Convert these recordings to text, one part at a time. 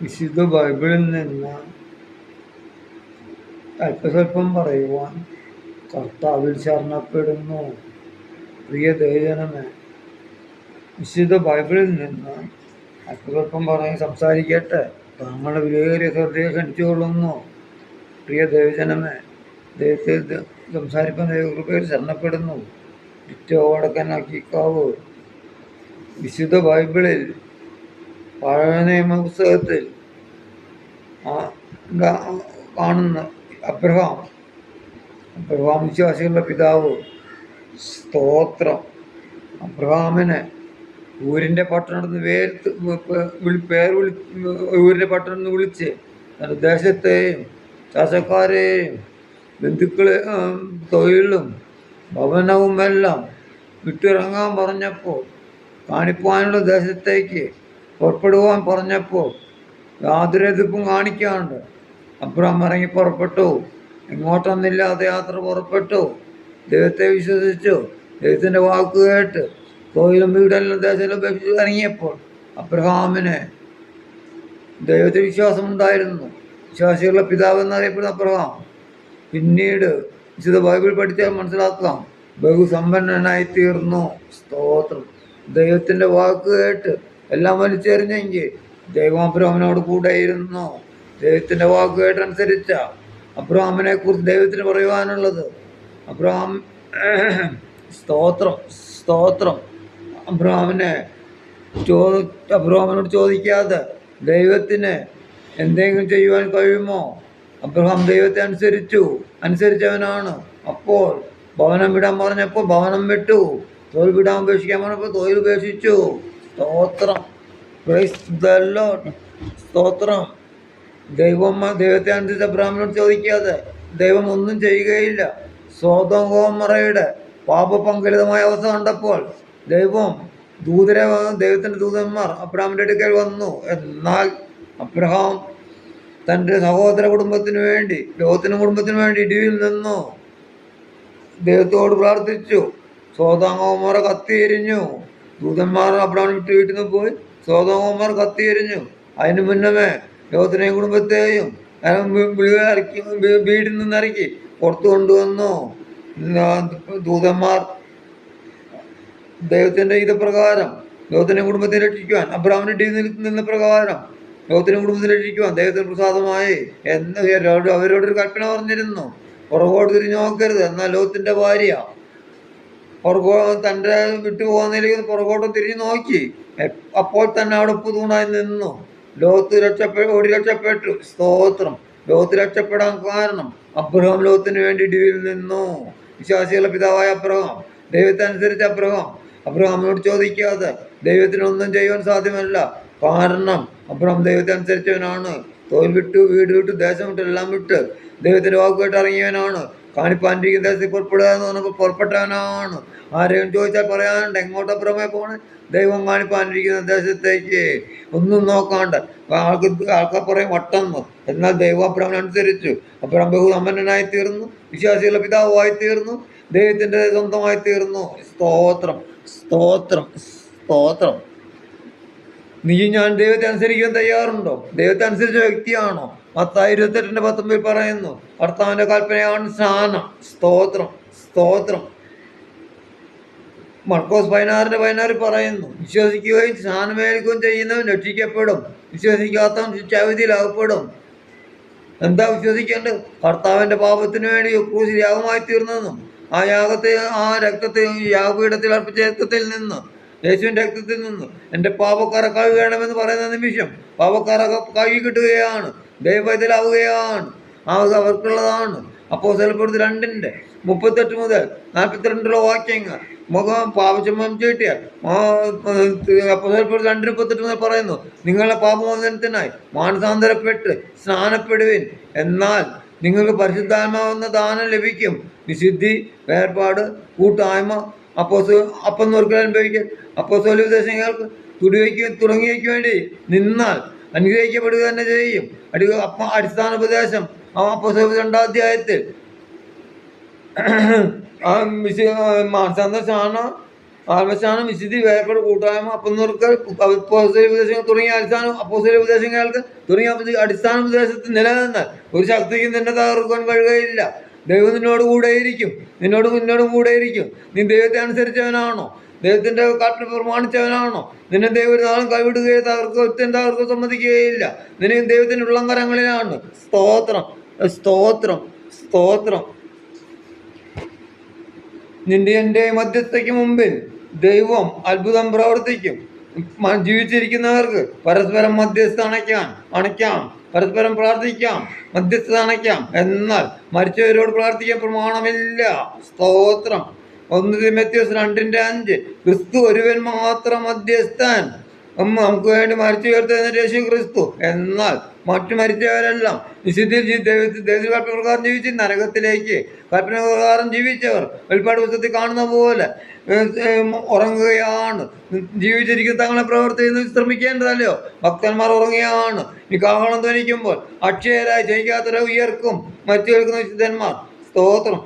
വിശുദ്ധ ബൈബിളിൽ നിന്ന് അല്പസ്വല്പം പറയുവാൻ കർത്താവിൽ ശരണപ്പെടുന്നു. പ്രിയ ദൈവജനമേ, വിശുദ്ധ ബൈബിളിൽ നിന്ന് അല്പസ്വല്പം പറഞ്ഞ് സംസാരിക്കട്ടെ. താങ്കളുടെ വിലയേറിയ ശ്രദ്ധയെ ക്ഷണിച്ചുകൊള്ളുന്നു. പ്രിയ ദൈവജനമേ, ദൈവത്തെ സംസാരിക്കാൻ ദൈവകൃപയിൽ ശരണപ്പെടുന്നു. വടക്കനാക്കിക്കാവ്. വിശുദ്ധ ബൈബിളിൽ പഴയ നിയമ പുസ്തകത്തിൽ കാണുന്ന അബ്രഹാം വിശ്വാസികളുടെ പിതാവ്. സ്തോത്രം. അബ്രഹാമിനെ ഊരിൻ്റെ പട്ടണത്തിൽ ഊരിൻ്റെ പട്ടണത്തിൽ വിളിച്ച് തൻ്റെ ദേശത്തെയും ചാച്ചക്കാരെയും ബന്ധുക്കളെ തൊഴിലും ഭവനവും എല്ലാം വിട്ടിറങ്ങാൻ പറഞ്ഞപ്പോൾ, കാണിപ്പാനുള്ള ദേശത്തേക്ക് പുറപ്പെടുവാൻ പറഞ്ഞപ്പോൾ യാതൊരു എതിർപ്പും കാണിക്കാണ്ട് അബ്രഹാം ഇറങ്ങി പുറപ്പെട്ടു. എങ്ങോട്ടൊന്നില്ലാതെ യാത്ര പുറപ്പെട്ടു. ദൈവത്തെ വിശ്വസിച്ചു. ദൈവത്തിൻ്റെ വാക്ക് കേട്ട് തൊഴിലും വീടെല്ലാം ദേശം ഉപേക്ഷിച്ച് ഇറങ്ങിയപ്പോൾ അബ്രഹാമിന് ദൈവത്തിൽ വിശ്വാസമുണ്ടായിരുന്നു. വിശ്വാസികളുടെ പിതാവ് എന്നറിയപ്പെടുന്ന അബ്രഹാം പിന്നീട് വിശുദ്ധ ബൈബിൾ പഠിച്ചാൽ മനസ്സിലാക്കാം, ബഹുസമ്പന്നനായി തീർന്നു. സ്തോത്രം. ദൈവത്തിൻ്റെ വാക്ക് കേട്ട് എല്ലാം വലിച്ചെറിഞ്ഞെങ്കിൽ ദൈവം അബ്രഹാമിനോട് കൂടെ ഇരുന്നു. ദൈവത്തിൻ്റെ വാക്ക് കേട്ടനുസരിച്ച അബ്രഹാമിനെ കുറിച്ച് ദൈവത്തിന് പറയുവാനുള്ളത്. സ്തോത്രം. അബ്രഹാമിനോട് ചോദിക്കാതെ ദൈവത്തിന് എന്തെങ്കിലും ചെയ്യുവാൻ കഴിയുമോ? അബ്രഹാം ദൈവത്തെ അനുസരിച്ചവനാണ്. അപ്പോൾ ഭവനം വിടാൻ പറഞ്ഞപ്പോൾ ഭവനം വിട്ടു. തൊഴിൽ വിടാൻ ഉപേക്ഷിക്കാൻ പറഞ്ഞപ്പോൾ തൊഴിൽ ഉപേക്ഷിച്ചു. സ്തോത്രം. Praise the Lord. സ്തോത്രം. ദൈവത്തെ അനുസരിച്ച് അബ്രഹാമിനോട് ചോദിക്കാതെ ദൈവം ഒന്നും ചെയ്യുകയില്ല. സൊദോം ഗൊമോറയുടെ പാപപങ്കലിതമായ അവസ്ഥ കണ്ടപ്പോൾ ദൈവത്തിൻ്റെ ദൂതന്മാർ അബ്രഹാമിൻ്റെ അടുക്കൽ വന്നു. എന്നാൽ അബ്രഹാം തൻ്റെ സഹോദര കുടുംബത്തിന് വേണ്ടി, ലോകത്തിനും കുടുംബത്തിനു വേണ്ടി ഇടിവിൽ നിന്നു. ദൈവത്തോട് പ്രാർത്ഥിച്ചു. സൊദോം ഗൊമോറ കത്തിയെരിഞ്ഞു. ദൂതന്മാർ അബ്രഹാമിനെ വിട്ട് വീട്ടിൽ നിന്ന് പോയി. സൊദോം ഗൊമോറ കത്തിയെരിഞ്ഞു. അതിന് മുന്നമേ ലോകത്തിനെയും കുടുംബത്തെയും വീട്ടിൽ നിന്നിറക്കി പുറത്തു കൊണ്ടുവന്നു. ദൂതന്മാർ ദൈവത്തിൻ്റെ ഇതപ്രകാരം ലോകത്തിനെയും കുടുംബത്തെ രക്ഷിക്കുവാൻ, അബ്രഹാമിന്റെ ഇടയിൽ നിന്ന പ്രകാരം ലോകത്തിനെയും കുടുംബത്തെ രക്ഷിക്കുവാൻ ദൈവത്തിന് പ്രസാദമായി എന്ന് അവരോടൊരു കൽപ്പന പറഞ്ഞിരുന്നു. പുറകോട്ട് തിരിഞ്ഞു നോക്കരുത്. എന്നാൽ ലോകത്തിൻ്റെ ഭാര്യ തൻ്റെ വിട്ടുപോകുന്നതിലേക്ക് പുറകോട്ട് തിരിഞ്ഞു നോക്കി. അപ്പോൾ തന്നെ അവിടെ പുതുണായി നിന്നു. ലോകത്ത് രക്ഷപ്പെട്ടു. സ്തോത്രം. ലോകത്ത് രക്ഷപ്പെടാൻ കാരണം അബ്രഹാം ലോകത്തിന് വേണ്ടി ഇടിവിൽ നിന്നു. വിശ്വാസികളുടെ പിതാവായ അബ്രഹാം, ദൈവത്തെ അനുസരിച്ച് അബ്രഹാമിനോട് ചോദിക്കാതെ ദൈവത്തിനൊന്നും ചെയ്യുവാൻ സാധ്യമല്ല. കാരണം അബ്രഹാം ദൈവത്തെ അനുസരിച്ചവനാണ്. തൊഴിൽ വിട്ടു, വീട് വിട്ടു, ദേശം വിട്ടു, എല്ലാം വിട്ട് ദൈവത്തിൻ്റെ വാക്ക് കേട്ട് ഇറങ്ങിയവനാണ്. കാണിപ്പാനിരിക്കുന്ന ദേശത്തിൽ പുറപ്പെടുക എന്ന് പറഞ്ഞപ്പോൾ പുറപ്പെട്ടവനാണ്. ആരെയും ചോദിച്ചാൽ പറയാനുണ്ട് എങ്ങോട്ടാ പുറമേ പോണേ? ദൈവം കാണിപ്പാനിരിക്കുന്ന ദേശത്തേക്ക്. ഒന്നും നോക്കാണ്ട് ആൾക്കാർ പറയും വട്ടെന്ന്. എന്നാൽ ദൈവം അബ്രഹാമിനനുസരിച്ചു. അബ്രഹാം ബഹുസമ്പന്നനായി തീർന്നു. വിശ്വാസികളുടെ പിതാവായി തീർന്നു. ദൈവത്തിൻ്റെ സ്വന്തമായി തീർന്നു. സ്തോത്രം. നീ ഞാൻ ദൈവത്തെ അനുസരിക്കാൻ തയ്യാറുണ്ടോ? ദൈവത്തെ അനുസരിച്ച വ്യക്തിയാണോ? മത്തായി 28:19 പറയുന്നു, കർത്താവിൻ്റെ കൽപ്പനയാണ് സ്നാനം. സ്തോത്രം. മർക്കോസ് 16:16 പറയുന്നു, വിശ്വസിക്കുകയും സ്നാനമേൽക്കുകയും ചെയ്യുന്നവൻ രക്ഷിക്കപ്പെടും, വിശ്വസിക്കാത്തവൻ ശിക്ഷാവിധിയിലാകപ്പെടും. എന്താ വിശ്വസിക്കേണ്ടത്? കർത്താവിൻ്റെ പാപത്തിന് വേണ്ടി ക്രൂശിൽ യാഗമായി തീർന്നെന്നും ആ രക്തത്തെ യാഗപീഠത്തിൽ അർപ്പിച്ച രക്തത്തിൽ നിന്ന്, യേശുവിൻ്റെ രക്തത്തിൽ നിന്ന് എൻ്റെ പാപക്കാരെ കഴുകണമെന്ന് പറയുന്ന നിമിഷം പാപക്കാരെ കഴുകി കിട്ടുകയാണ്, ദൈവത്തിലാവുകയാണ്. അവർക്കുള്ളതാണ്. അപ്പോസ്തലപ്രവൃത്തി 2:38 മുതൽ 42 വാക്യങ്ങൾ പാപചുമം ചീട്ടിയാൽ അപ്പോസ്തലപ്രവൃത്തി 2:38 മുതൽ പറയുന്നു, നിങ്ങളുടെ പാപമോചനത്തിനായി മാനസാന്തരപ്പെട്ട് സ്നാനപ്പെടുവിൻ, എന്നാൽ നിങ്ങൾക്ക് പരിശുദ്ധാത്മാവെന്ന ദാനം ലഭിക്കും. വിശുദ്ധി, വേർപാട്, കൂട്ടായ്മ, അപ്പം നോർക്കൽ അനുഭവിക്കൽ, അപ്പോസ്തല ഉപദേശങ്ങൾക്ക് തുടങ്ങിയവയ്ക്ക് വേണ്ടി നിന്നാൽ അനുഗ്രഹിക്കപ്പെടുക തന്നെ ചെയ്യും. അടിസ്ഥാന ഉപദേശം അപ്പോസ്തല 2-ാം അധ്യായത്തിൽ മാനസാന്തര സ്നാനം ആത്മശാനം, വിശുദ്ധി, വേർപാട്, കൂട്ടായ്മ, അപ്പന്നുറുക്കൽ, അപ്പോസ്തല ഉപദേശങ്ങൾ തുടങ്ങിയ അപ്പോസ്തല ഉപദേശങ്ങൾക്ക് തുടങ്ങിയ അടിസ്ഥാന ഉപദേശത്തിൽ നിലനിന്നാൽ ഒരു ശക്തിക്കും നിന്നെ തകർക്കാൻ കഴിയുകയില്ല. ദൈവം നിന്നോട് കൂടെയിരിക്കും, നിന്നോട് കൂടെയിരിക്കും. നീ ദൈവത്തെ അനുസരിച്ചവനാണോ? ദൈവത്തിന്റെ കൽപ്പന പ്രമാണിച്ചവനാണോ? നിന്നെ ദൈവം ഒരു നാളും കൈവിടുകയോ തകർക്കോ സമ്മതിക്കുകയില്ല. നിന്നെ ദൈവത്തിന്റെ ഉള്ളംകരങ്ങളിലാണ്. സ്തോത്രം, സ്തോത്രം, സ്തോത്രം. നിന്റെ എൻ്റെ മധ്യസ്ഥയ്ക്ക് മുമ്പിൽ ദൈവം അത്ഭുതം പ്രവർത്തിക്കും. ജീവിച്ചിരിക്കുന്നവർക്ക് പരസ്പരം മധ്യസ്ഥ അണയ്ക്കാം, പരസ്പരം പ്രാർത്ഥിക്കാം, മധ്യസ്ഥത അണയ്ക്കാം. എന്നാൽ മരിച്ചവരോട് പ്രാർത്ഥിക്കാൻ പ്രമാണമില്ല. സ്തോത്രം. 1 തിമോഥെയോസ് 2:5. ക്രിസ്തു ഒരുവൻ മാത്രം മധ്യസ്ഥൻ. നമുക്ക് വേണ്ടി മരിച്ചു ഉയർത്തെഴുന്നേറ്റ യേശു ക്രിസ്തു. എന്നാൽ മറ്റു മരിച്ചവരെല്ലാം വിശുദ്ധിയിൽ ദൈവ കൽപ്പന പ്രകാരം ജീവിച്ച് നരകത്തിലേക്ക് കൽപ്പന പ്രകാരം ജീവിച്ചവർ വെളിപ്പാട് പുസ്തകത്തിൽ കാണുന്ന പോലെ ഉറങ്ങുകയാണ്. ജീവിച്ചിരിക്കുന്ന തങ്ങളെ പ്രവർത്തി ശ്രമിക്കേണ്ടതല്ലയോ? ഭക്തന്മാർ ഉറങ്ങുകയാണ്. ഈ കാഹളം ധ്വനിക്കുമ്പോൾ അക്ഷയരായി ജയിക്കാത്തവരെ ഉയർക്കും മരിച്ചു കേൾക്കുന്ന വിശുദ്ധന്മാർ. സ്തോത്രം.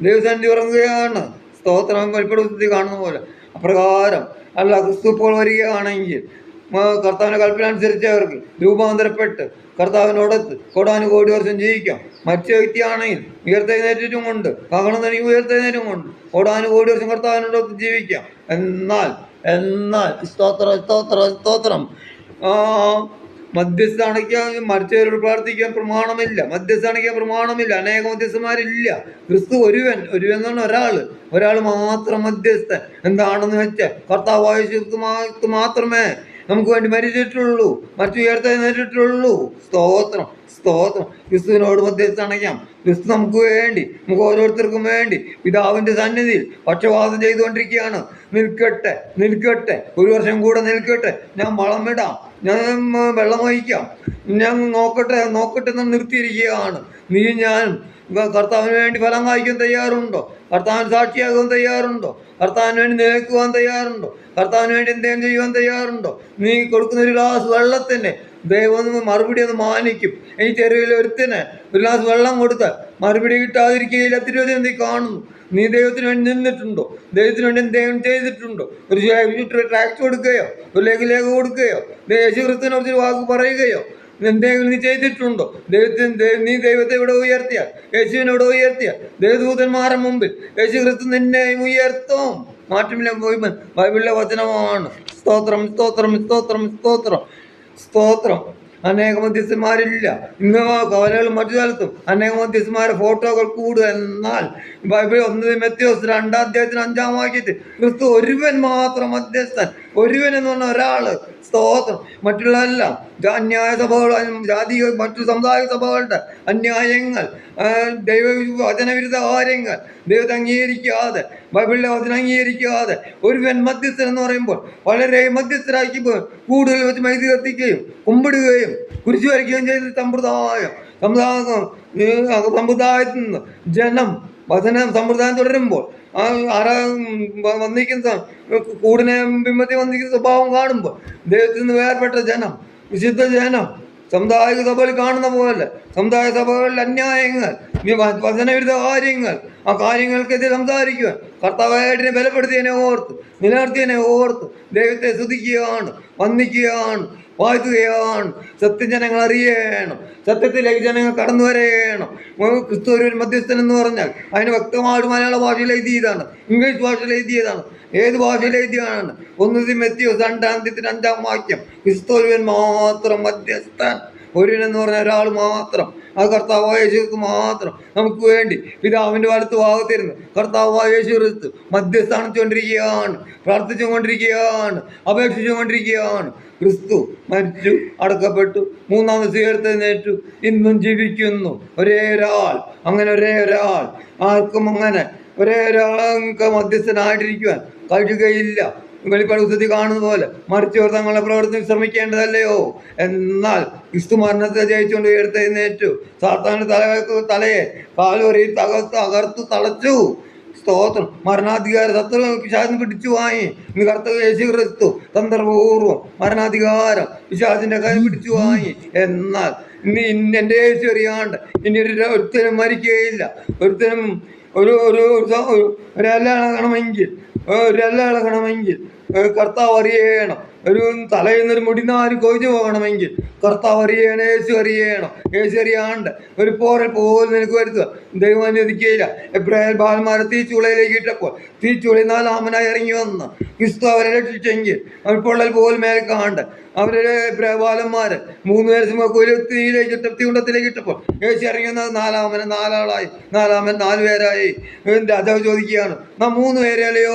ദൈവസന്നിധി ഉറങ്ങുകയാണ്. സ്തോത്രം. വെളിപ്പാട് പുസ്തകത്തിൽ കാണുന്ന പോലെ അപ്രകാരം അല്ല. ക്രിസ്തു ഇപ്പോൾ വരികയാണെങ്കിൽ കർത്താവിൻ്റെ കൽപ്പന അനുസരിച്ച് അവർക്ക് രൂപാന്തരപ്പെട്ട് കർത്താവിനോടൊത്ത് കോടാനുകോടി വർഷം ജീവിക്കാം. മരിച്ച വ്യക്തിയാണെങ്കിൽ ഉയർത്തെഴുന്നേറ്റും കൊണ്ട് കാഹളം ധ്വനിക്ക് ഉയർത്തെഴുന്നേറ്റും കൊണ്ട് കോടാനുകോടി വർഷം കർത്താവിനോടൊത്ത് ജീവിക്കാം. എന്നാൽ സ്തോത്രം മധ്യസ്ഥ അണയ്ക്കാൻ മരിച്ചവരോട് പ്രാർത്ഥിക്കാൻ പ്രമാണമില്ല. മധ്യസ്ഥ അണയ്ക്കാൻ പ്രമാണമില്ല. അനേക മധ്യസ്ഥന്മാരില്ല. ക്രിസ്തു ഒരുവൻ എന്ന് പറഞ്ഞാൽ ഒരാൾ മാത്രം മധ്യസ്ഥൻ. എന്താണെന്ന് വെച്ചാൽ കർത്താവായ യേശു മാത്രമേ നമുക്ക് വേണ്ടി മരിച്ചിട്ടുള്ളൂ, മരിച്ചു ഉയർത്തെഴുന്നേറ്റിട്ടുള്ളൂ. സ്തോത്രം, സ്തോത്രം. ക്രിസ്തുവിനോട് മധ്യസ്ഥ അണയ്ക്കാം. ക്രിസ്തു നമുക്ക് വേണ്ടി, നമുക്ക് ഓരോരുത്തർക്കും വേണ്ടി പിതാവിന്റെ സന്നിധിയിൽ പക്ഷവാദം ചെയ്തുകൊണ്ടിരിക്കുകയാണ്. നിൽക്കട്ടെ, ഒരു വർഷം കൂടെ നിൽക്കട്ടെ. ഞാൻ വളം ഇടാം, ഞാൻ വെള്ളം ഒഴിക്കാം, ഞാൻ നോക്കട്ടെ എന്ന് നിർത്തിയിരിക്കുകയാണ്. നീ ഞാൻ കർത്താവിന് വേണ്ടി ഫലം കായ്ക്കാൻ തയ്യാറുണ്ടോ? കർത്താവിന് സാക്ഷിയാകാൻ തയ്യാറുണ്ടോ? കർത്താവിന് വേണ്ടി നിലനിൽക്കുവാൻ തയ്യാറുണ്ടോ? കർത്താവിന് വേണ്ടി എന്തെങ്കിലും ചെയ്യുവാൻ തയ്യാറുണ്ടോ? നീ കൊടുക്കുന്ന ഒരു ഗ്ലാസ് വെള്ളത്തിന് ദൈവം മറുപടി ഒന്ന് മാനിക്കും. ഈ ചെരുവിൽ ഒരുത്തിന് ഒരു ഗ്ലാസ് വെള്ളം കൊടുത്താൽ മറുപടി കിട്ടാതിരിക്കുകയില്ല. തിരുവചനം നീ കാണുന്നു. നീ ദൈവത്തിന് വേണ്ടി നിന്നിട്ടുണ്ടോ? ദൈവത്തിന് വേണ്ടി എന്തെങ്കിലും ചെയ്തിട്ടുണ്ടോ? ഒരു ട്രാക്ട് കൊടുക്കുകയോ ഒരു ലേഖ കൊടുക്കുകയോ യേശു ക്രിസ്തുവിനെ കുറിച്ച് വാക്ക് പറയുകയോ എന്തെങ്കിലും നീ ചെയ്തിട്ടുണ്ടോ? നീ ദൈവത്തെ ഇവിടെ ഉയർത്തിയാൽ, യേശുവിനോട് ഉയർത്തിയാൽ ദൈവദൂതന്മാരുടെ മുമ്പിൽ യേശു ക്രിസ്തു നിന്നെയും ഉയർത്തും. മാറ്റമില്ല. ബൈബിളിലെ വചനമാണ്. സ്തോത്രം, സ്തോത്രം, സ്തോത്രം, സ്തോത്രം, സ്തോത്രം. അനേക മധ്യസ്ഥന്മാരില്ല. ഇന്ന് കവലകളും മറ്റു സ്ഥലത്തും അനേക മധ്യസ്ഥന്മാരുടെ ഫോട്ടോകൾ കൂടുക. എന്നാൽ ബൈബിൾ 1 തിമോഥെയോസ് 2:5 ക്രിസ്തു ഒരുവൻ മാത്രം മധ്യസ്ഥൻ. ഒരുവൻ എന്ന് പറഞ്ഞ ഒരാള്. സ്തോത്രം. മറ്റുള്ളതെല്ലാം അന്യായ സഭകൾ, മറ്റു സമുദായ സഭകളുടെ അന്യായങ്ങൾ, വചനവിരുദ്ധ കാര്യങ്ങൾ, ദൈവത്തെ അംഗീകരിക്കാതെ, ബൈബിളിലെ വചനം അംഗീകരിക്കാതെ ഒരുവൻ മധ്യസ്ഥൻ എന്ന് പറയുമ്പോൾ വളരെ മധ്യസ്ഥരാക്കി കൂടുതൽ വെച്ച് മൈദി കത്തിക്കുകയും കുമ്പിടുകയും കുരിശു വരയ്ക്കുകയും ചെയ്ത സമുദായത്തിൽ നിന്ന് ജനം സമ്പ്രദായം തുടരുമ്പോൾ വന്നിരിക്കുന്ന കൂടിനെ ബിംബത്തിൽ വന്നിരിക്കുന്ന സ്വഭാവം കാണുമ്പോൾ ദൈവത്തിൽ നിന്ന് വേർപെട്ട ജനം, വിശുദ്ധ ജനം സമുദായിക സഭയിൽ കാണുന്ന പോലെ സമുദായ സഭകളിൽ അന്യായങ്ങൾ, വചനവിരുദ്ധ കാര്യങ്ങൾ, ആ കാര്യങ്ങൾക്കെതിരെ സംസാരിക്കുവാൻ കർത്താവായിട്ടിനെ ബലപ്പെടുത്തിയതിനെ ഓർത്ത്, നിലനിർത്തിയതിനെ ഓർത്ത് ദൈവത്തെ സ്തുതിക്കുകയാണ്, വന്ദിക്കുകയാണ്, വാഴ്ത്തുകയാണ്. സത്യം ജനങ്ങൾ അറിയണം, സത്യത്തിലേക്ക് ജനങ്ങൾ കടന്നു വരേണം. ക്രിസ്തു ഒരു മധ്യസ്ഥൻ എന്ന് പറഞ്ഞാൽ അതിന് വ്യക്തമായിട്ട് മലയാള ഭാഷയിൽ എഴുതിയതാണ്, ഇംഗ്ലീഷ് ഭാഷയിൽ എഴുതിയതാണ്, ഏത് ഭാഷയിൽ എഴുതിയതാണ്? 1 തിമോഥെയോസ് 2:5 ക്രിസ്തു ഒരുവൻ മാത്രം മധ്യസ്ഥൻ. ഒരുവൻ എന്ന് പറഞ്ഞ ഒരാൾ മാത്രം, ആ കർത്താവായ യേശു ക്രിസ്തു മാത്രം നമുക്ക് വേണ്ടി പിതാവിൻ്റെ വലത്ത് ഭാഗത്തിരുന്ന് കർത്താവായ യേശു ക്രിസ്തു മധ്യസ്ഥാനിച്ചുകൊണ്ടിരിക്കുകയാണ്, പ്രാർത്ഥിച്ചുകൊണ്ടിരിക്കുകയാണ്, അപേക്ഷിച്ചുകൊണ്ടിരിക്കുകയാണ്. ക്രിസ്തു മരിച്ചു, അടക്കപ്പെട്ടു, 3-ാം ദിവസം ഉയർത്തെഴുന്നേറ്റു, ഇന്നും ജീവിക്കുന്നു. ഒരേ ഒരാൾ, അങ്ങനെ ഒരേ ഒരാൾ, ആർക്കും അങ്ങനെ ഒരേ ഒരാൾക്ക് മധ്യസ്ഥനായിട്ടിരിക്കുവാൻ കഴിയുകയില്ല. വെളിപ്പാട് പുസ്തകത്തിൽ കാണുന്ന പോലെ മറിച്ചവർ തങ്ങളെ പ്രവർത്തനം ശ്രമിക്കേണ്ടതല്ലയോ? എന്നാൽ ക്രിസ്തു മരണത്തെ ജയിച്ചുകൊണ്ട് ഉയർത്തെഴുന്നേറ്റു, സാത്താന്റെ തലയെ കാൽവരിയിൽ തകർത്തു തളച്ചു. സ്തോത്രം. മരണാധികാര പിശാചിന് പിടിച്ചു വാങ്ങി. ഇന്ന് കർത്താവ് യേശു ക്രിസ്തു തന്ത്രപൂർവ്വം മരണാധികാരം പിശാചിന്റെ കൈ പിടിച്ചു വാങ്ങി. എന്നാൽ ഇനി എൻ്റെ യേശു അറിയാണ്ട് ഇനി ഒരുത്തരും മരിക്കുകയില്ല. ഒരുത്തരും ഒരാളാകണമെങ്കിൽ ഒരെല്ല ഇളകണമെങ്കിൽ കർത്താവ് അറിയണം. ഒരു തലയിൽ നിന്നൊരു മുടിനാല് കൊഴിഞ്ഞു പോകണമെങ്കിൽ കർത്താവ് അറിയണം, യേശു അറിയണം. യേശു അറിയാണ്ട് ഒരു പോറൽ പോലും നിനക്ക് വരുത്തുക ദൈവം അനുവദിക്കുകയില്ല. എബ്രാഹിം ബാലന്മാരെ തീച്ചുളയിലേക്ക് ഇട്ടപ്പോൾ തീച്ചുളയിൽ 4-ാമനായി ഇറങ്ങി വന്ന് ക്രിസ്തു അവരെ രക്ഷിച്ചെങ്കിൽ അവർ പൊള്ളൽ പോലും മേലെ കാണ്ട് അവരുടെ ബാലന്മാര് 3 പേര് തീയിലേക്ക് തീകുണ്ടത്തിലേക്ക് ഇട്ടപ്പോൾ യേശു ഇറങ്ങിയത് 4-ആളായി. 4-ാമൻ 4 പേരായി. രാജാവ് ചോദിക്കുകയാണ്, നാം 3 പേരെയല്ലയോ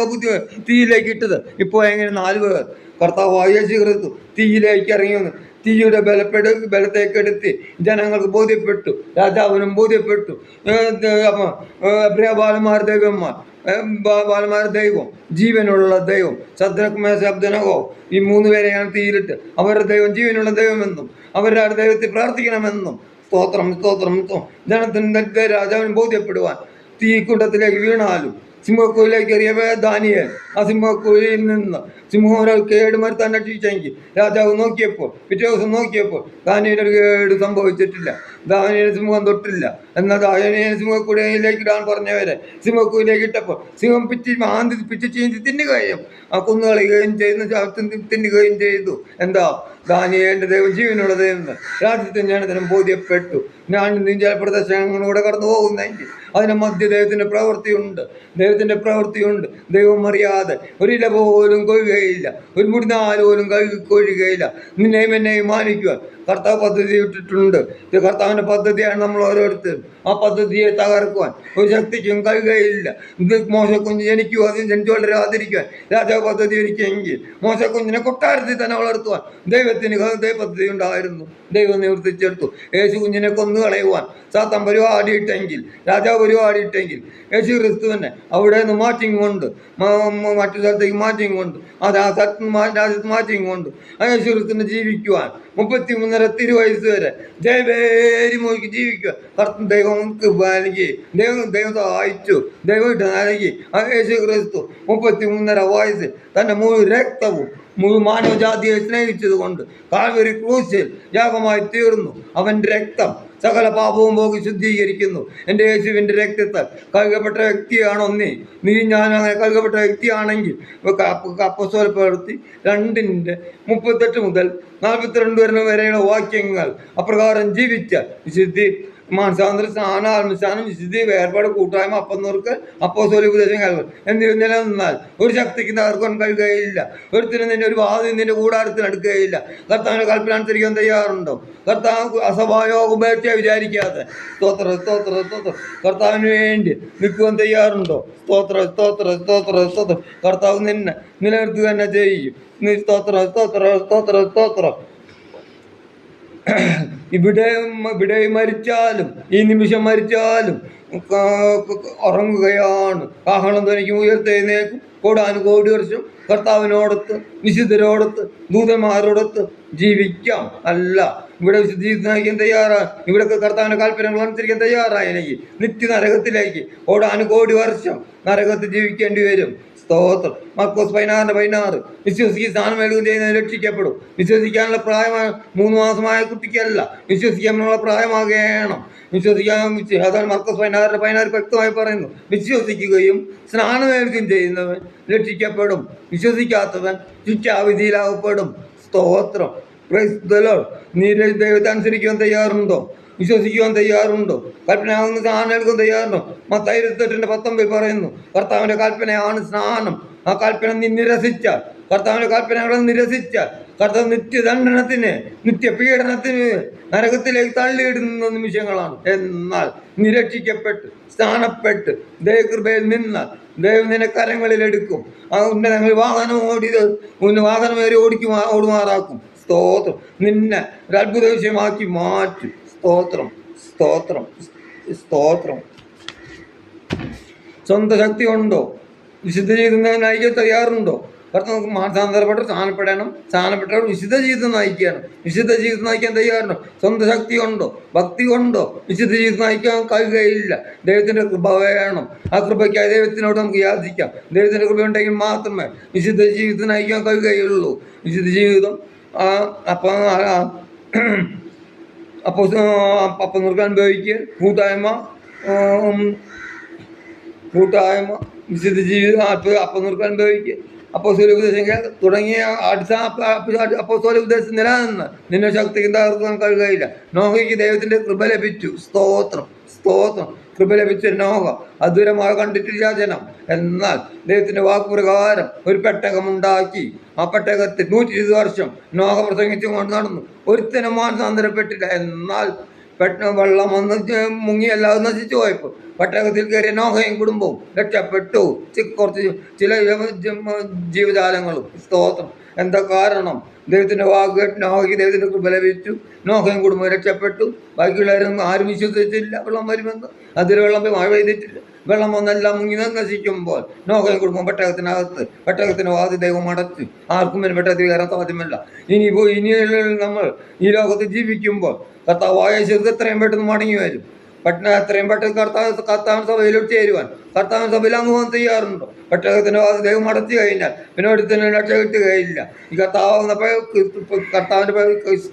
തീയിലേക്ക് ഇട്ടത്, ഇപ്പോൾ എങ്ങനെ 4 പേർ? കർത്താവ് യേശു ക്രിസ്തു തീയിലേക്ക് ഇറങ്ങി വന്നു. തീയുടെ ബലത്തേക്കെടുത്ത് ജനങ്ങൾക്ക് ബോധ്യപ്പെട്ടു, രാജാവിനും ബോധ്യപ്പെട്ടു. ബാലന്മാർ ബാലന്മാർ ദൈവം, ജീവനുള്ള ദൈവം. ശദ്രക് മേശക് അബ്ദനഗോ ഈ 3 പേരെയാണ് തീയിലിട്ട് അവരുടെ ദൈവം ജീവനുള്ള ദൈവമെന്നും അവരുടെ ദൈവത്തെ പ്രാർത്ഥിക്കണമെന്നും സ്തോത്രം സ്തോത്രം ജനത്തിന്റെ രാജാവിന് ബോധ്യപ്പെടുവാൻ തീക്കൂട്ടത്തിലേക്ക് വീണാലും സിംഹക്കുഴിയിലേക്ക് എറിയവേ ദാനിയേൽ ആ സിംഹക്കുഴിയിൽ നിന്ന് സിംഹം കേടുമരുത്താൻ രക്ഷിച്ചെങ്കിൽ രാജാവ് നോക്കിയപ്പോൾ പിറ്റേ ദിവസം നോക്കിയപ്പോൾ ദാനിയേലൊരു കേട് സംഭവിച്ചിട്ടില്ല. ദാനിയേൽ സിംഹം തൊട്ടില്ല. എന്നാൽ ദാനിയേൽ സിംഹക്കുഴിയിലേക്ക് ഇടാൻ പറഞ്ഞവരെ സിംഹക്കുഴിയിലേക്ക് ഇട്ടപ്പോൾ സിംഹം പിച്ച് ചീന്തി തിന്നുകയും ആ കുന്നുകളയുകയും ചെയ്യുന്ന തിന്നുകയും ചെയ്തു. എന്താ? ദാനിയേലിന്റെ ദൈവം ജീവനുള്ള ദൈവം രാജ്യത്തെ ജനത്തിനും ബോധ്യപ്പെട്ടു. ഞാൻ ചില പ്രദേശങ്ങളിലൂടെ കടന്നു പോകുന്നെങ്കിൽ അതിന് മധ്യ ദൈവത്തിന്റെ പ്രവൃത്തിയുണ്ട്. ദൈവത്തിന്റെ പ്രവൃത്തിയുണ്ട്. ദൈവം അറിയാതെ ഒരില പോലും കൊഴുകയില്ല, ഒരു മുടിനാല് പോലും കൊഴുകയില്ല. നിന്നെയും എന്നെയും മാനിക്കുവാൻ കർത്താവ് പദ്ധതി ഇട്ടിട്ടുണ്ട്. ഇത് കർത്താവിന്റെ പദ്ധതിയാണ് നമ്മൾ ഓരോരുത്തരും. ആ പദ്ധതിയെ തകർക്കുവാൻ ഒരു ശക്തിക്കും കഴിയുകയില്ല. ഇത് മോശക്കുഞ്ഞ് ജനിക്കുക, അതിന് ജനിച്ചു വളരാതിരിക്കുവാൻ രാജാവ് പദ്ധതി ഒരുക്കിയെങ്കിൽ മോശക്കുഞ്ഞിനെ കൊട്ടാരത്തിൽ തന്നെ വളർത്തുവാൻ ദൈവത്തിന് പദ്ധതി ഉണ്ടായിരുന്നു. ദൈവം നിവർത്തിച്ചെടുത്തു. യേശു കുഞ്ഞിനെ കൊന്നു കളയുവാൻ സാത്താൻ പരിപാടിയിട്ടെങ്കിൽ, രാജാവ് പരിപാടിയിട്ടെങ്കിൽ യേശു ക്രിസ്തുവിനെ അവിടെ നിന്ന് മാറ്റിങ്ങുണ്ട്, മറ്റു സ്ഥലത്തേക്ക് മാറ്റിങ്ങുണ്ട്, ആ രാജ്യത്ത് മാറ്റിങ്ങുണ്ട് ആ യേശു ക്രിസ്തുവിനെ ജീവിക്കുവാൻ 33 തിരുവയസ്സ് വരെ ജയവേരി മോയ്ക്ക് ജീവിക്കുക ദൈവം നൽകി. ദൈവം സഹായിച്ചു. ദൈവം ഇട്ട് നൽകി. ആ യേശു ക്രിസ്തു 33.5 വയസ്സ് തന്റെ മുഴു രക്തവും മുഴു മാനവജാതിയെ സ്നേഹിച്ചത് കൊണ്ട് കാൽവരി ക്രൂശിൽ യാഗമായി തീർന്നു. അവന്റെ രക്തം സകല പാപവും പോകി ശുദ്ധീകരിക്കുന്നു. എൻ്റെ യേശുവിൻ്റെ രക്തത്താൽ കഴുകപ്പെട്ട വ്യക്തിയാണോ നീ ഞാൻ അങ്ങനെ കഴുകപ്പെട്ട വ്യക്തിയാണെങ്കിൽ അപ്പോസ്തല പ്രവൃത്തി 2:38 മുതൽ 42 വരെയുള്ള വാക്യങ്ങൾ അപ്രകാരം ജീവിച്ച വിശുദ്ധി മാനസാന്തര സ്നാനം, ആത്മസ്നാനം, വിശുദ്ധി, വേർപാട്, കൂട്ടായ്മ, അപ്പന്നൂർക്ക്, അപ്പോസ്തല ഉപദേശങ്ങൾ എന്നിവ നിലനിന്നാൽ ഒരു ശക്തിക്ക് തകർക്കാൻ കഴിയുകയില്ല. ഒരുത്തിനും നിന്റെ ഒരു വാതിൽ നിന്റെ കൂടാരത്തിന് അടുക്കുകയില്ല. കർത്താവിന്റെ കൽപ്പന അനുസരിക്കാൻ തയ്യാറുണ്ടോ? കർത്താവ് അസഭായോ ഉപേക്ഷ വിചാരിക്കാതെ സ്തോത്ര സ്തോത്ര സ്തോത്ര കർത്താവിന് വേണ്ടി നിൽക്കുവാൻ തയ്യാറുണ്ടോ? സ്തോത്ര സ്തോത്ര സ്തോത്ര സ്തോത്ര കർത്താവ് നിന്നെ നിലനിർത്തുക തന്നെ ചെയ്യും. നീ സ്തോത്ര സ്തോത്ര സ്തോത്ര സ്തോത്രം. ഇവിടെ മരിച്ചാലും ഈ നിമിഷം മരിച്ചാലും ഉറങ്ങുകയാണ്. കാഹളം ധ്വനിക്കും, ഉയർത്തെഴുന്നേൽക്കും. കോടാനുകോടി വർഷം കർത്താവിനോടൊത്ത് വിശുദ്ധരോടൊത്ത് ദൂതന്മാരോടൊത്ത് ജീവിക്കാം. അല്ല, ഇവിടെ വിശുദ്ധ നയിക്കാൻ തയ്യാറാണ്. ഇവിടെയൊക്കെ കർത്താവിന്റെ കൽപ്പനകൾ അനുസരിക്കാൻ തയ്യാറായില്ലെങ്കിൽ നിത്യ നരകത്തിലേക്ക് കോടാനുകോടി വർഷം നരകത്തിൽ ജീവിക്കേണ്ടി വരും. സ്തോത്രം. മർക്കോസ് 16:16 വിശ്വസിക്ക് സ്നാനം എടുക്കുകയും ചെയ്യുന്നത് രക്ഷിക്കപ്പെടും. വിശ്വസിക്കാനുള്ള പ്രായമായ 3 മാസമായ കുട്ടിക്കല്ല, വിശ്വസിക്കാനുള്ള പ്രായമാകണം. അതാണ് മർക്കോസ് 16:16 വ്യക്തമായി പറയുന്നു. വിശ്വസിക്കുകയും സ്നാനമേൽക്കുകയും ചെയ്യുന്നവൻ രക്ഷിക്കപ്പെടും. വിശ്വസിക്കാത്തവൻ ശിക്ഷാവിധിയിലാകപ്പെടും. സ്തോത്രം. Price the Lord. നീ ദൈവത്തെ അനുസരിക്കുവാൻ തയ്യാറുണ്ടോ? വിശ്വസിക്കുവാൻ തയ്യാറുണ്ടോ? കൽപ്പനയാകുന്ന സ്നാനം എടുക്കാൻ തയ്യാറുണ്ടോ? മത്തായി 28:19 പറയുന്നു, കർത്താവിന്റെ കൽപ്പനയാണ് സ്നാനം. ആ കൽപ്പന നീ നിരസിച്ചാൽ, കർത്താവിന്റെ കൽപ്പനകളെ നിരസിച്ചാൽ കർത്താവ് നിത്യദണ്ഡനത്തിന്, നിത്യപീഡനത്തിന്, നരകത്തിലേക്ക് തള്ളിയിടുന്ന നിമിഷങ്ങളാണ്. എന്നാൽ നിരക്ഷിക്കപ്പെട്ട് സ്നാനപ്പെട്ട് ദൈവകൃപയിൽ നിന്നാൽ ദൈവം നിന്നെ കരങ്ങളിലെടുക്കും. ആ ഉന്നതങ്ങളിൽ വാഹനമേറി ഓടുമാറാക്കും. സ്തോത്രം. നിന്നെ ഒരു അത്ഭുത വിഷയമാക്കി മാറ്റും. സ്തോത്രം സ്തോത്രം സ്തോത്രം. സ്വന്തം ശക്തി ഉണ്ടോ? വിശുദ്ധ ജീവിതം നയിക്കാൻ തയ്യാറുണ്ടോ? കർത്താവ് മാനസാന്തരപ്പെട്ട് സ്ഥാനപ്പെട്ടവർ വിശുദ്ധ ജീവിതം നയിക്കുകയാണ്. വിശുദ്ധ ജീവിതം നയിക്കാൻ തയ്യാറുണ്ടോ? സ്വന്തം ശക്തി ഉണ്ടോ? ഭക്തി ഉണ്ടോ? വിശുദ്ധ ജീവിതം നയിക്കാൻ കഴിയുകയില്ല. ദൈവത്തിന്റെ കൃപ വേണം. ആ കൃപയ്ക്കായി ദൈവത്തിനോട് നമുക്ക് യാചിക്കാം. ദൈവത്തിന്റെ കൃപ ഉണ്ടെങ്കിൽ മാത്രമേ വിശുദ്ധ ജീവിതം നയിക്കാൻ കഴിയുകയുള്ളൂ. വിശുദ്ധ ജീവിതം അപ്പം നിർക്കാൻ അനുഭവിക്കുക. കൂട്ടായ്മ വിശുദ്ധ ജീവിതം അപ്പം നിർക്കാൻ അനുഭവിക്കുക. അപ്പോസ്തല ഉപദേശം തുടങ്ങിയ അപ്പോസ്തല ഉപദേശം നിലനിന്ന് നിന്നെ ശക്തിക്ക് തകർക്കാൻ കഴിയുകയില്ല. നോഹയ്ക്ക് ദൈവത്തിന്റെ കൃപ ലഭിച്ചു. സ്തോത്രം, സ്തോത്രം. കൃപ ലഭിച്ച നോഹ അതുരമായി കണ്ടിട്ടില്ല ജനം. എന്നാൽ ദൈവത്തിന്റെ വാക്കുപ്രകാരം ഒരു പെട്ടകമുണ്ടാക്കി. ആ പെട്ടകത്തിൽ 120 വർഷം നോഹ പ്രസംഗിച്ചു കൊണ്ട് നടന്നു. ഒരുത്തനും മാനസാന്തരപ്പെട്ടില്ല. എന്നാൽ വെള്ളം വന്ന് മുങ്ങി എല്ലാവരും നശിച്ചു പോയപ്പോൾ പെട്ടകത്തിൽ കയറിയ നോഹയും കുടുംബവും രക്ഷപ്പെട്ടു. കുറച്ച് ചില ജീവജാലങ്ങളും. സ്തോത്രം. എന്താ കാരണം? ദൈവത്തിന്റെ വാക്ക് നോഹയ്ക്ക് ദൈവത്തിന്റെ കൃപ ലഭിച്ചു. നോഹയും കുടുംബവും രക്ഷപ്പെട്ടു. ബാക്കിയുള്ളവരും ആരും വിശ്വസിച്ചില്ല വെള്ളം വരുമെന്ന്. അതിൽ വെള്ളം മഴ പെയ്തിട്ടില്ല. വെള്ളം വന്നെല്ലാം മുങ്ങി നശിക്കുമ്പോൾ നോഹയും കുടുംബം പെട്ടകത്തിന് വാതി ദൈവം അടച്ചു. ആർക്കും പെട്ടകത്തിൽ കയറാൻ സാധ്യമല്ല. ഇനി നമ്മൾ ഈ ലോകത്ത് ജീവിക്കുമ്പോൾ കർത്താവായ യേശു എത്രയും പെട്ടെന്ന് മടങ്ങി വരും. എത്രയും പെട്ടെന്ന് കർത്താവ് സഭയിലോട്ട് ചേരുവാൻ കർത്താവ് സഭയിൽ അങ്ങ് പോകാൻ തയ്യാറുണ്ടോ? പെട്ടകത്തിന് ദൈവം അടച്ചു കഴിഞ്ഞാൽ പിന്നെ ഒരുത്തനും രക്ഷ കിട്ടുകയില്ല. ഈ കർത്താവിന്റെ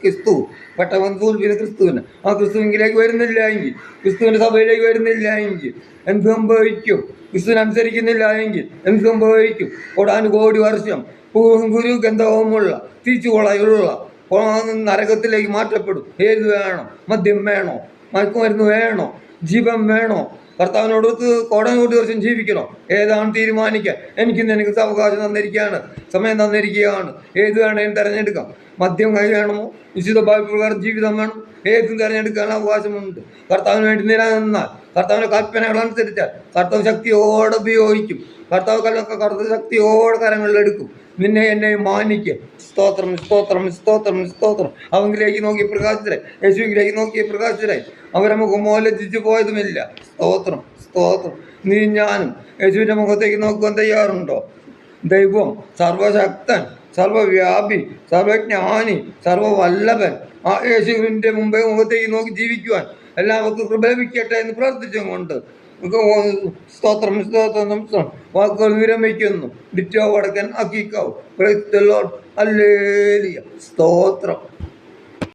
ക്രിസ്തു പെട്ടകം പിന്നെ ക്രിസ്തുവിന് ആ ക്രിസ്തുവിലേക്ക് വരുന്നില്ല എങ്കിൽ, ക്രിസ്തുവിന്റെ സഭയിലേക്ക് വരുന്നില്ല എങ്കിൽ എന്ത് സംഭവിക്കും? ക്രിസ്തുവിനനുസരിക്കുന്നില്ല എങ്കിൽ എന്ത് സംഭവിക്കും? കോടാനുകോടി വർഷം ഗുരു ഗന്ധവുമുള്ള തിരിച്ചുകൊളയുള്ള നരകത്തിലേക്ക് മാറ്റപ്പെടും. ഏത് വേണം? മദ്യം വേണോ? മയക്കുമരുന്ന് വേണോ? ജീവൻ വേണോ? കർത്താവിനോട് കോടാനുകോടി വർഷം ജീവിക്കണോ? ഏതാണ് തീരുമാനിക്കാൻ? എനിക്ക് അവകാശം തന്നിരിക്കുകയാണ്, സമയം തന്നിരിക്കുകയാണ്. ഏത് വേണേലും തിരഞ്ഞെടുക്കാം. മദ്യം വേണമോ? വിശുദ്ധ ബൈബിൾ പ്രകാരം ജീവിതം വേണം. ഏതും തിരഞ്ഞെടുക്കാൻ അവകാശമുണ്ട്. കർത്താവിന് വേണ്ടി നിലനിന്നാൽ, കർത്താവിന്റെ കൽപ്പനകൾ അനുസരിച്ചാൽ കർത്താവ് ശക്തിയോടെ ഉപയോഗിക്കും. കർത്താവ് ശക്തിയോടെ കരങ്ങളിലെടുക്കും. നിന്നെ എന്നെ മാനിക്കുക. സ്തോത്രം, സ്തോത്രം, സ്തോത്രം, സ്തോത്രം. അവങ്കിലേക്ക് നോക്കി പ്രകാശിതരായി, യേശുവിലേക്ക് നോക്കി പ്രകാശിതരായി. അവരെ മുഖം ലജ്ജിച്ചു പോയതുമില്ല. സ്തോത്രം, സ്തോത്രം. നീ ഞാനും യേശുവിന്റെ മുഖത്തേക്ക് നോക്കുവാൻ തയ്യാറുണ്ടോ? ദൈവം സർവശക്തൻ, സർവവ്യാപി, സർവജ്ഞാനി, സർവവല്ലഭൻ ആ യേശുവിന്റെ മുഖത്തേക്ക് നോക്കി ജീവിക്കുവാൻ എല്ലാവർക്കും കൃപ ലഭിക്കട്ടെ എന്ന് പ്രാർത്ഥിച്ചുകൊണ്ട് സ്തോത്രം, സ്തോത്രം. വാക്കുകൾ വിരമിക്കുന്നു. ഡിറ്റോ വടക്കൻ Akkikkavu. Praise the Lord. Hallelujah. സ്തോത്രം.